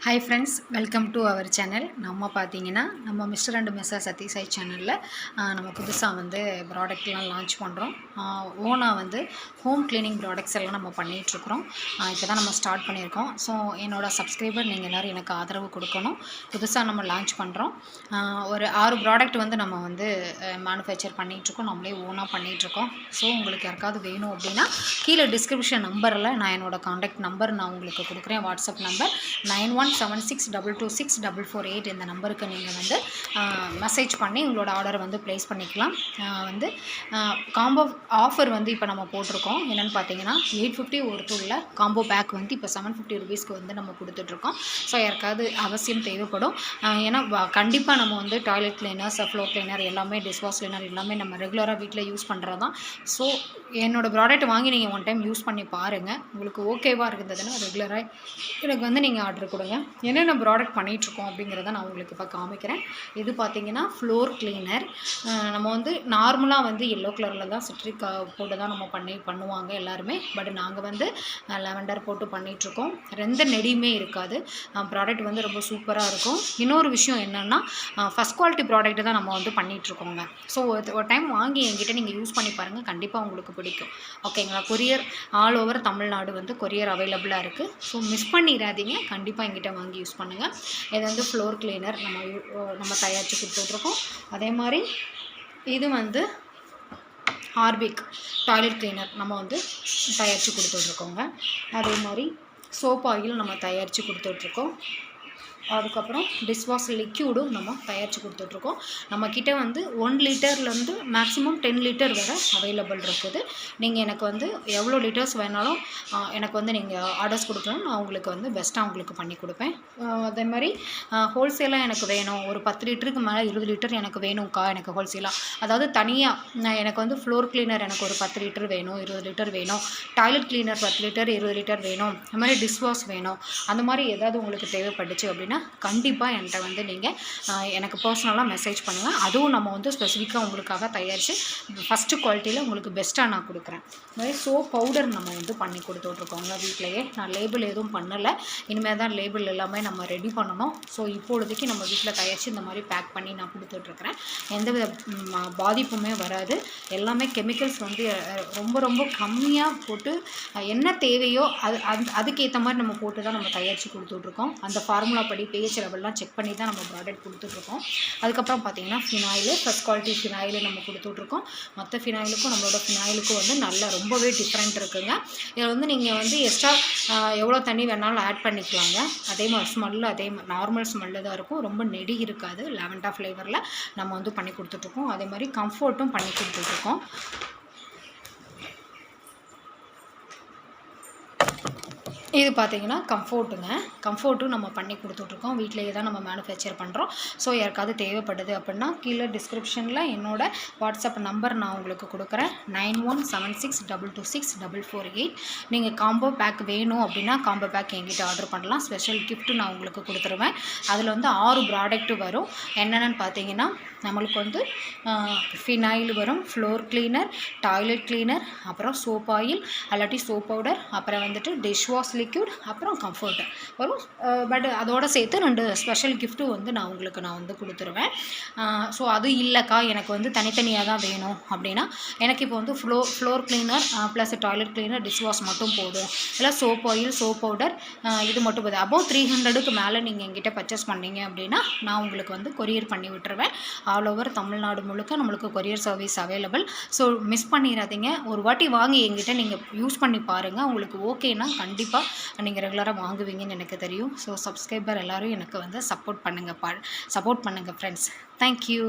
Hi friends, welcome to our channel. நம்ம பார்த்தீங்கன்னா நம்ம மிஸ்டர் அண்ட் மிஸ்ஸஸ் சதீசாய் சேனலில் நம்ம புதுசாக வந்து ப்ராடக்ட்லாம் லான்ச் பண்ணுறோம். ஓனாக வந்து ஹோம் கிளீனிங் ப்ராடக்ட்ஸ் எல்லாம் நம்ம பண்ணிகிட்ருக்குறோம். இப்போ தான் நம்ம ஸ்டார்ட் பண்ணியிருக்கோம். ஸோ என்னோடய சப்ஸ்கிரைபர் நீங்கள் எல்லோரும் எனக்கு ஆதரவு கொடுக்கணும். புதுசாக நம்ம லான்ச் பண்ணுறோம். ஒரு 6 ப்ராடக்ட் வந்து நம்ம வந்து மேனுஃபேக்சர் பண்ணிகிட்ருக்கோம். நம்மளே ஓனாக பண்ணிகிட்ருக்கோம். ஸோ உங்களுக்கு யாருக்காவது வேணும் அப்படின்னா கீழே டிஸ்கிரிப்ஷன் நம்பரில் நான் என்னோடய காண்டாக்ட் நம்பர் நான் உங்களுக்கு கொடுக்குறேன். வாட்ஸ்அப் நம்பர் 9176226448 இந்த நம்பருக்கு நீங்கள் வந்து மெசேஜ் பண்ணி உங்களோட ஆர்டரை வந்து ப்ளேஸ் பண்ணிக்கலாம். வந்து காம்போ ஆஃபர் வந்து இப்போ நம்ம போட்டிருக்கோம். என்னென்னு பார்த்தீங்கன்னா 850 ஒருத்துள்ள காம்போ பேக் வந்து இப்போ 750 ருபீஸ்க்கு வந்து நம்ம கொடுத்துட்ருக்கோம். ஸோ யாருக்காவது அவசியம் தேவைப்படும். ஏன்னா கண்டிப்பாக நம்ம வந்து டாய்லெட் கிளீனர்ஸ், ஃப்ளோர் கிளீனர் எல்லாமே, டிஷ்வாஷ் கிளீனர் எல்லாமே நம்ம ரெகுலராக வீட்டில் யூஸ் பண்ணுறது தான். ஸோ என்னோடய ப்ராடக்ட் வாங்கி நீங்கள் ஒன் டைம் யூஸ் பண்ணி பாருங்கள். உங்களுக்கு ஓகேவாக இருந்ததுன்னா ரெகுலராக எனக்கு வந்து நீங்கள் ஆர்டர் கொடுங்க. என்னென்ன ப்ராடக்ட் பண்ணிகிட்ருக்கோம் அப்படிங்கிறத நான் உங்களுக்கு இப்போ காமிக்கிறேன். இது பார்த்திங்கன்னா ஃப்ளோர் கிளீனர். நம்ம வந்து நார்மலாக வந்து எல்லோ கலரில் தான் சிட்ரிக் போட்டு தான் நம்ம பண்ணுவாங்க எல்லாருமே. பட் நாங்கள் வந்து லெவண்டர் போட்டு பண்ணிகிட்ருக்கோம். எந்த நெடியுமே இருக்காது. ப்ராடக்ட் வந்து ரொம்ப சூப்பராக இருக்கும். இன்னொரு விஷயம் என்னென்னா ஃபஸ்ட் குவாலிட்டி ப்ராடக்ட் தான் நம்ம வந்து பண்ணிகிட்ருக்கோங்க. ஸோ ஒரு டைம் வாங்கி என்கிட்ட நீங்கள் யூஸ் பண்ணி பாருங்கள். கண்டிப்பாக உங்களுக்கு பிடிக்கும். ஓகேங்களா? கொரியர் ஆல் ஓவர் தமிழ்நாடு வந்து கொரியர் அவைலபிளாக இருக்குது. ஸோ மிஸ் பண்ணிடாதீங்க. கண்டிப்பாக என்கிட்ட வாங்கி யூஸ் பண்ணுங்கள். இது வந்து ஃப்ளோர் கிளீனர் நம்ம தயாரித்து கொடுத்துட்ருக்கோம். அதே மாதிரி இது வந்து ஹார்பிக் டாய்லெட் கிளீனர் நம்ம வந்து தயாரித்து கொடுத்துட்ருக்கோங்க. அதே மாதிரி சோப் ஆயில் நம்ம தயாரித்து கொடுத்துட்ருக்கோம். அதுக்கப்புறம் டிஷ்வாஷ் லிக்யூடும் நம்ம தயாரித்து கொடுத்துட்ருக்கோம். நம்மக்கிட்ட வந்து 1 லிட்டர்லேருந்து மேக்ஸிமம் 10 லிட்டர் வரை அவைலபிள் இருக்குது. நீங்கள் எனக்கு வந்து எவ்வளோ லிட்டர்ஸ் வேணாலும் எனக்கு வந்து நீங்கள் ஆர்டர்ஸ் கொடுக்கலாம். நான் உங்களுக்கு வந்து பெஸ்ட்டாக உங்களுக்கு பண்ணி கொடுப்பேன். அதே மாதிரி ஹோல்சேலாக எனக்கு வேணும், ஒரு 10 லிட்டருக்கு மேலே 20 லிட்டர் எனக்கு வேணும்க்கா, எனக்கு ஹோல்சேலாக, அதாவது தனியாக எனக்கு வந்து ஃப்ளோர் கிளீனர் எனக்கு ஒரு 10 லிட்டர் வேணும், 20 லிட்டர் வேணும், டாய்லெட் கிளீனர் 10 லிட்டர் 20 லிட்டர் வேணும், அது மாதிரி டிஷ்வாஷ் வேணும், அந்த மாதிரி ஏதாவது உங்களுக்கு தேவைப்பட்டுச்சு அப்படின்னா கண்டிப்பாக என்கிட்ட வந்து நீங்கள் எனக்கு பர்சனலாக மெசேஜ் பண்ணுங்கள். அதுவும் நம்ம வந்து ஸ்பெசிஃபிக்காக உங்களுக்காக தயாரித்து ஃபஸ்ட்டு குவாலிட்டியில் உங்களுக்கு பெஸ்ட்டாக நான் கொடுக்குறேன். மாதிரி சோப் பவுடர் நம்ம வந்து பண்ணி கொடுத்துட்ருக்கோங்க வீட்டிலையே. நான் லேபிள் எதுவும் பண்ணலை. இனிமேல் தான் லேபிள் எல்லாமே நம்ம ரெடி பண்ணணும். ஸோ இப்பொழுதைக்கு நம்ம வீட்டில் தயாரித்து இந்த மாதிரி பேக் பண்ணி நான் கொடுத்துட்ருக்குறேன். எந்தவித பாதிப்புமே வராது. எல்லாமே கெமிக்கல்ஸ் வந்து ரொம்ப ரொம்ப கம்மியாக போட்டு என்ன தேவையோ அதுக்கேற்ற மாதிரி நம்ம போட்டு தான் நம்ம தயாரித்து கொடுத்துட்ருக்கோம். அந்த ஃபார்முலா படி பேஜ் லெவல்லாம் செக் பண்ணி தான் நம்ம ப்ராடக்ட் கொடுத்துட்ருக்கோம். அதுக்கப்புறம் பார்த்திங்கன்னா ஃபினாயிலு, ஃபஸ்ட் குவாலிட்டி ஃபினாயிலு நம்ம கொடுத்துட்ருக்கோம். மற்ற ஃபினாயிலுக்கும் நம்மளோட ஃபினாயிலுக்கும் வந்து ரொம்பவே டிஃப்ரெண்ட் இருக்குங்க. இதில் வந்து நீங்கள் வந்து எக்ஸ்ட்ரா எவ்வளோ தண்ணி வேணாலும் ஆட் பண்ணிக்கலாங்க. அதே மாதிரி ஸ்மெல்லு அதே நார்மல் ஸ்மெல்லு தான் இருக்கும். ரொம்ப நெடி இருக்காது. லாவெண்டர் ஃப்ளேவரில் நம்ம வந்து பண்ணி கொடுத்துட்ருக்கோம். அதே மாதிரி கம்ஃபர்ட்டும் பண்ணி கொடுத்துட்ருக்கோம். இது பார்த்திங்கன்னா கம்ஃபோர்ட்டும் நம்ம பண்ணி கொடுத்துட்ருக்கோம். வீட்டிலேயே தான் நம்ம மேனுஃபேக்சர் பண்ணுறோம். ஸோ யாருக்காவது தேவைப்படுது அப்படின்னா கீழே டிஸ்கிரிப்ஷனில் என்னோடய வாட்ஸ்அப் நம்பர் நான் உங்களுக்கு கொடுக்குறேன். 9176226448. நீங்கள் காம்போ பேக் வேணும் அப்படின்னா காம்போ பேக் என்கிட்ட ஆர்டர் பண்ணலாம். ஸ்பெஷல் கிஃப்ட்டு நான் உங்களுக்கு கொடுத்துருவேன். அதில் வந்து 6 ப்ராடக்ட்டு வரும். என்னென்னு பார்த்தீங்கன்னா நம்மளுக்கு வந்து ஃபினாயில் வரும், ஃப்ளோர் கிளீனர், டாய்லெட் கிளீனர், அப்புறம் சோப் ஆயில் அல்லாட்டி சோப் பவுடர், அப்புறம் வந்துட்டு டிஷ்வாஷ் லிக்யூட், அப்புறம் கம்ஃபர்ட் வரும். பட் அதோடு சேர்த்து 2 ஸ்பெஷல் கிஃப்ட்டும் வந்து நான் வந்து கொடுத்துருவேன். ஸோ அது இல்லைக்கா எனக்கு வந்து தனித்தனியாக தான் வேணும் அப்படின்னா எனக்கு இப்போ வந்து floor cleaner plus toilet cleaner dishwash மட்டும் போதும், இல்லை சோப் ஆயில் சோப் பவுடர் இது மட்டும் போதும். அபோவ் 300க்கு மேலே நீங்கள் எங்கிட்ட பர்ச்சேஸ் பண்ணீங்க அப்படின்னா நான் உங்களுக்கு வந்து கொரியர் பண்ணி விட்டுருவேன். ஆல் ஓவர் தமிழ்நாடு முழுக்க நம்மளுக்கு courier service available. So miss பண்ணிடாதீங்க. ஒரு வாட்டி வாங்கி எங்கிட்ட நீங்கள் யூஸ் பண்ணி பாருங்கள். உங்களுக்கு ஓகேனா கண்டிப்பாக நீங்கள் ரெகுலராக வாங்குவீங்கன்னு எனக்கு தெரியும். ஸோ சப்ஸ்கிரைபர் எல்லோரும் எனக்கு வந்து சப்போர்ட் பண்ணுங்கள் ஃப்ரெண்ட்ஸ். தேங்க்யூ.